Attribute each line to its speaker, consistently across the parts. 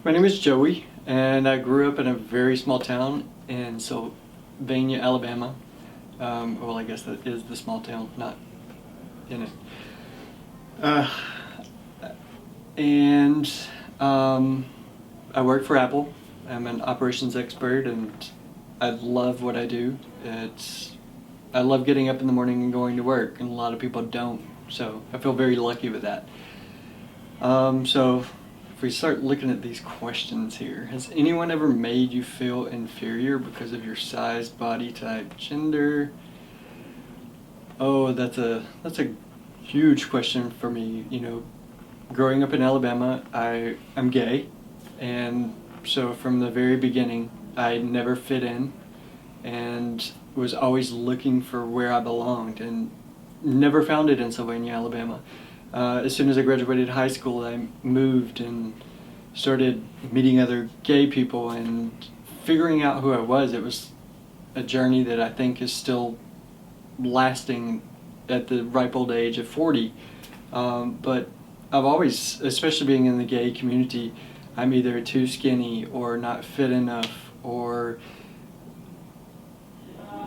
Speaker 1: My name is Joey, and I grew up in a very small town in Sylvania, Alabama. Well, I guess that is the small town, not in it. Uh, and I work for Apple. I'm an operations expert, and I love what I do. I love getting up in the morning and going to work, and a lot of people don't. So I feel very lucky with that. So if we start looking at these questions here, has anyone ever made you feel inferior because of your size, body type, gender? Oh, that's a huge question for me. Growing up in Alabama, I'm gay, and so from the very beginning, I never fit in, and was always looking for where I belonged, and never found it in Sylvania, Alabama. As soon as I graduated high school, I moved and started meeting other gay people and figuring out who I was. It was a journey that I think is still lasting at the ripe old age of 40. But I've always, especially being in the gay community, I'm either too skinny or not fit enough or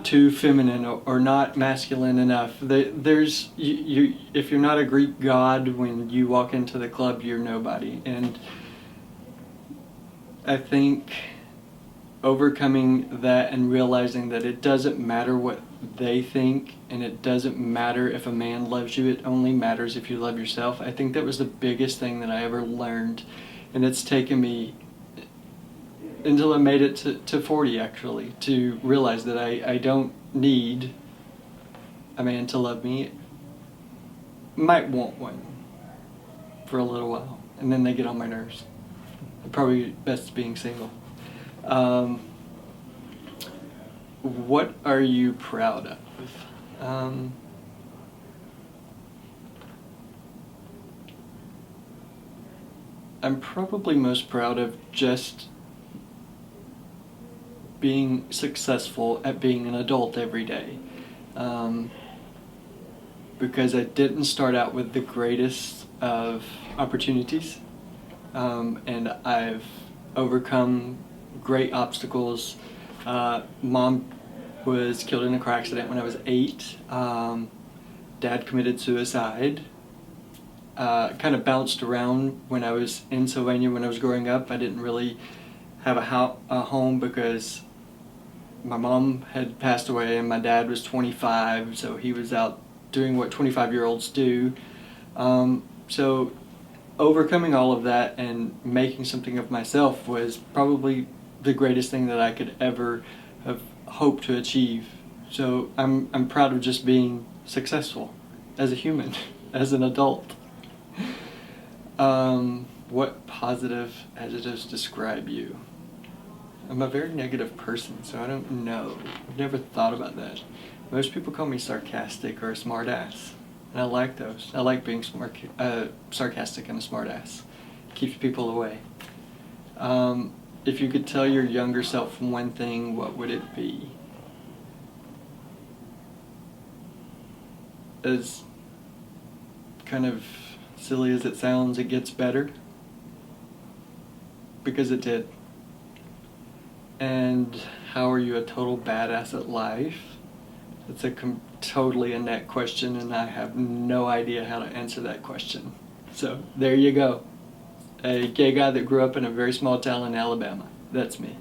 Speaker 1: too feminine or not masculine enough. There's if you're not a Greek god when you walk into the club, you're nobody. And I think overcoming that and realizing that it doesn't matter what they think, and it doesn't matter if a man loves you, it only matters if you love yourself. I think that was the biggest thing that I ever learned, and it's taken me until I made it to 40, actually, to realize that I don't need a man to love me. Might want one for a little while, and then they get on my nerves. Probably best being single. What are you proud of? I'm probably most proud of just being successful at being an adult every day. Because I didn't start out with the greatest of opportunities, and I've overcome great obstacles. Mom was killed in a car accident when I was 8. Dad committed suicide. Kind of bounced around when I was in Sylvania when I was growing up. I didn't really have a home because my mom had passed away and my dad was 25, so he was out doing what 25-year-olds do. So overcoming all of that and making something of myself was probably the greatest thing that I could ever have hoped to achieve. So I'm proud of just being successful as a human, as an adult. What positive adjectives describe you? I'm a very negative person, so I don't know. I've never thought about that. Most people call me sarcastic or a smart ass, and I like those. I like being sarcastic and a smart ass. Keeps people away. If you could tell your younger self one thing, what would it be? As kind of silly as it sounds, it gets better. Because it did. And how are you a total badass at life? It's totally a net question, and I have no idea how to answer that question. So there you go. A gay guy that grew up in a very small town in Alabama. That's me.